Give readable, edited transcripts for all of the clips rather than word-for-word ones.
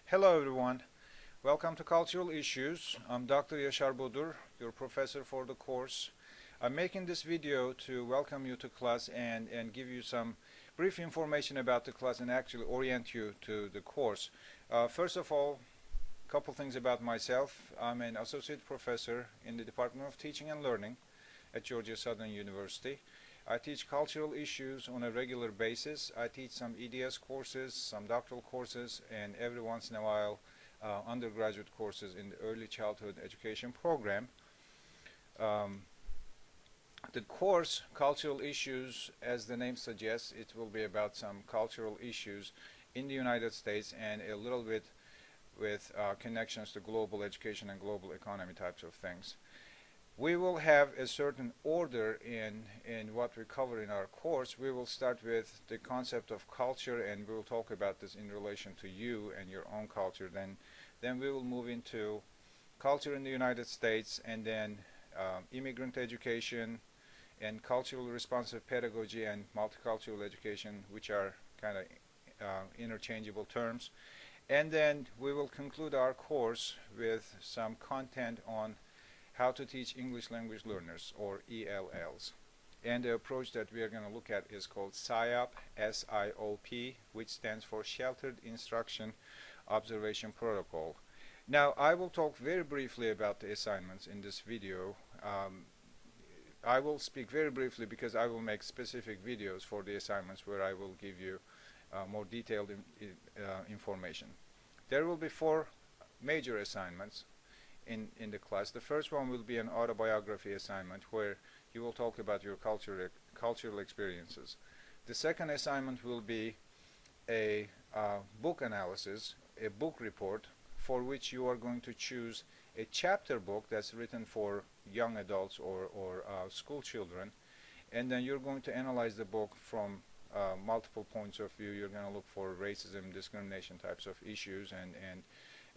Hello everyone, welcome to Cultural Issues. I'm Dr. Yashar Bodur, your professor for the course. I'm making this video to welcome you to class and give you some brief information about the class and actually orient you to the course. First of all, a couple things about myself. I'm an associate professor in the Department of Teaching and Learning at Georgia Southern University. I teach cultural issues on a regular basis. I teach some EDS courses, some doctoral courses, and every once in a while undergraduate courses in the early childhood education program. The course, Cultural Issues, as the name suggests, it will be about some cultural issues in the United States and a little bit with connections to global education and global economy types of things. We will have a certain order in what we cover in our course. We will start with the concept of culture, and we will talk about this in relation to you and your own culture. Then we will move into culture in the United States, and then immigrant education and culturally responsive pedagogy and multicultural education, which are kind of interchangeable terms. And then we will conclude our course with some content on how to teach English language learners, or ELLs. And the approach that we are going to look at is called SIOP, S-I-O-P, which stands for Sheltered Instruction Observation Protocol. Now, I will talk very briefly about the assignments in this video. I will speak very briefly because I will make specific videos for the assignments where I will give you more detailed information. There will be 4 major assignments in the class. The first one will be an autobiography assignment where you will talk about your cultural experiences. The second assignment will be a book analysis, a book report, for which you are going to choose a chapter book that's written for young adults or school children, and then you're going to analyze the book from multiple points of view. You're going to look for racism, discrimination types of issues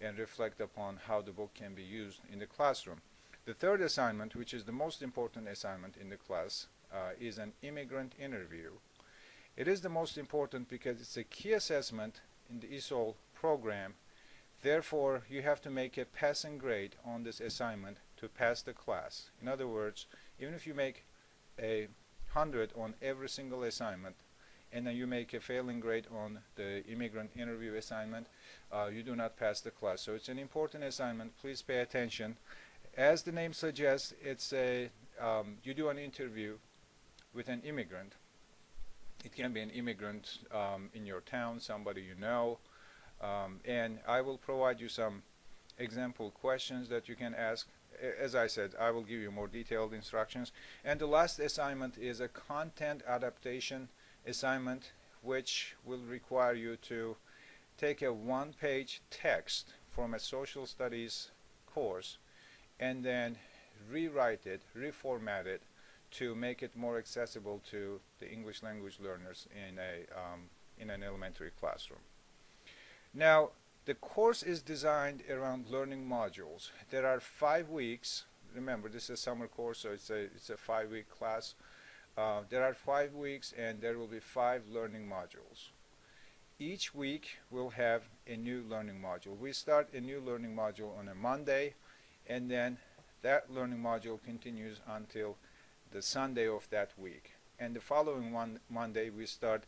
and reflect upon how the book can be used in the classroom. The third assignment, which is the most important assignment in the class, is an immigrant interview. It is the most important because it's a key assessment in the ESOL program. Therefore, you have to make a passing grade on this assignment to pass the class. In other words, even if you make 100 on every single assignment, and then you make a failing grade on the immigrant interview assignment, you do not pass the class. So it's an important assignment. Please pay attention. As the name suggests, it's you do an interview with an immigrant. It can be an immigrant in your town, somebody you know, and I will provide you some example questions that you can ask. As I said, I will give you more detailed instructions. And the last assignment is a content adaptation assignment, which will require you to take a 1-page text from a social studies course and then rewrite it, reformat it to make it more accessible to the English language learners in an elementary classroom. Now, the course is designed around learning modules. There are 5 weeks. Remember, this is a summer course, so it's a 5-week class. There are 5 weeks, and there will be 5 learning modules. Each week will have a new learning module. We start a new learning module on a Monday, and then that learning module continues until the Sunday of that week. And the following Monday, we start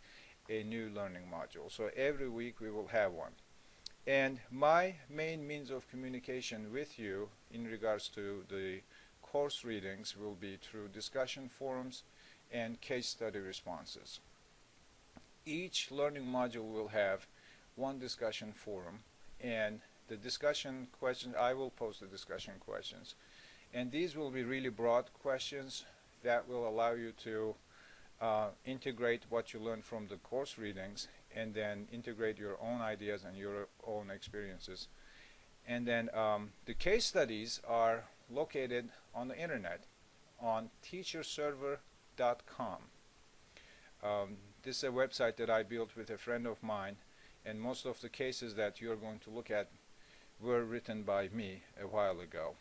a new learning module. So every week we will have one. And my main means of communication with you in regards to the course readings will be through discussion forums and case study responses. Each learning module will have one discussion forum, and the discussion questions, I will post the discussion questions, and these will be really broad questions that will allow you to integrate what you learn from the course readings and then integrate your own ideas and your own experiences. And then the case studies are located on the internet on teacherserver.com. This is a website that I built with a friend of mine, and most of the cases that you're going to look at were written by me a while ago.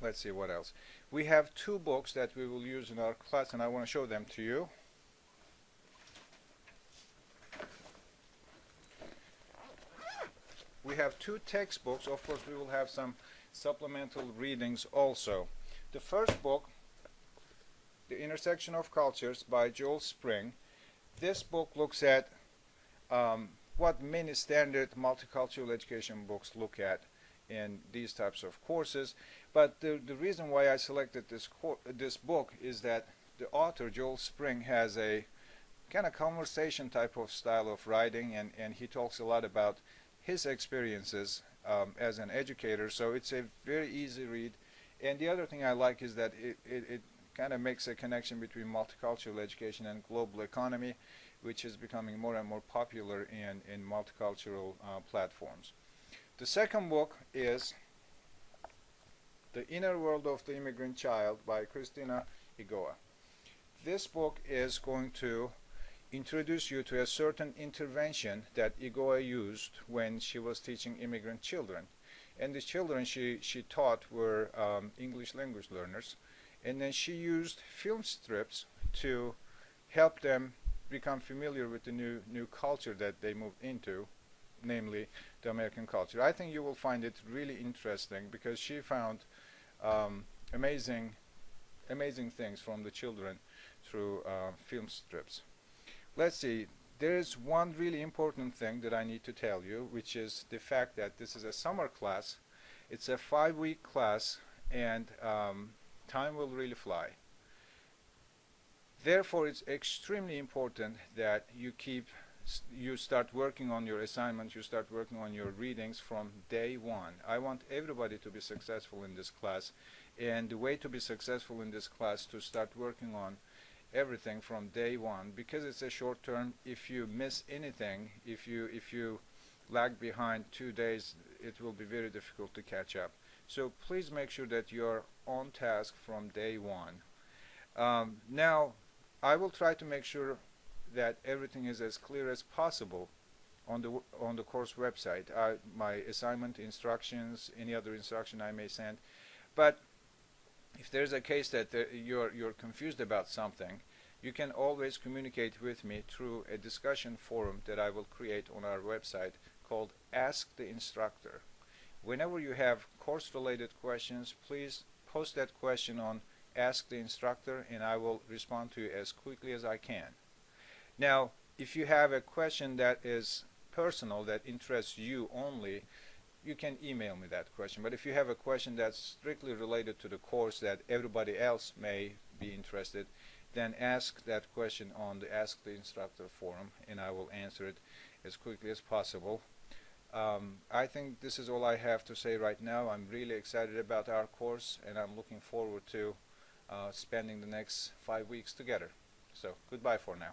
Let's see what else. We have 2 books that we will use in our class, and I want to show them to you. have 2 textbooks. Of course, we will have some supplemental readings also. The first book, The Intersection of Cultures by Joel Spring. This book looks at what many standard multicultural education books look at in these types of courses. But the reason why I selected this book is that the author, Joel Spring, has a kind of conversation type of style of writing, and he talks a lot about his experiences as an educator, so it's a very easy read. And the other thing I like is that it kind of makes a connection between multicultural education and global economy, which is becoming more and more popular in multicultural platforms. The second book is The Inner World of the Immigrant Child by Christina Igoa. This book is going to introduce you to a certain intervention that Igoa used when she was teaching immigrant children. And the children she taught were English language learners. And then she used film strips to help them become familiar with the new culture that they moved into, namely the American culture. I think you will find it really interesting because she found amazing things from the children through film strips. Let's see, there is one really important thing that I need to tell you, which is the fact that this is a summer class. It's a 5-week class, and time will really fly. Therefore, it's extremely important that you start working on your assignments, you start working on your readings from day one. I want everybody to be successful in this class, and the way to be successful in this class is to start working on everything from day one, because it's a short term. If you miss anything, if you lag behind 2 days, it will be very difficult to catch up. So please make sure that you're on task from day one. Now, I will try to make sure that everything is as clear as possible on the course website. My assignment instructions, any other instruction I may send. But if there's a case that you're confused about something, you can always communicate with me through a discussion forum that I will create on our website called Ask the Instructor. Whenever you have course-related questions, please post that question on Ask the Instructor, and I will respond to you as quickly as I can. Now, if you have a question that is personal, that interests you only, you can email me that question. But if you have a question that's strictly related to the course that everybody else may be interested, then ask that question on the Ask the Instructor forum, and I will answer it as quickly as possible. I think this is all I have to say right now. I'm really excited about our course, and I'm looking forward to spending the next 5 weeks together. So goodbye for now.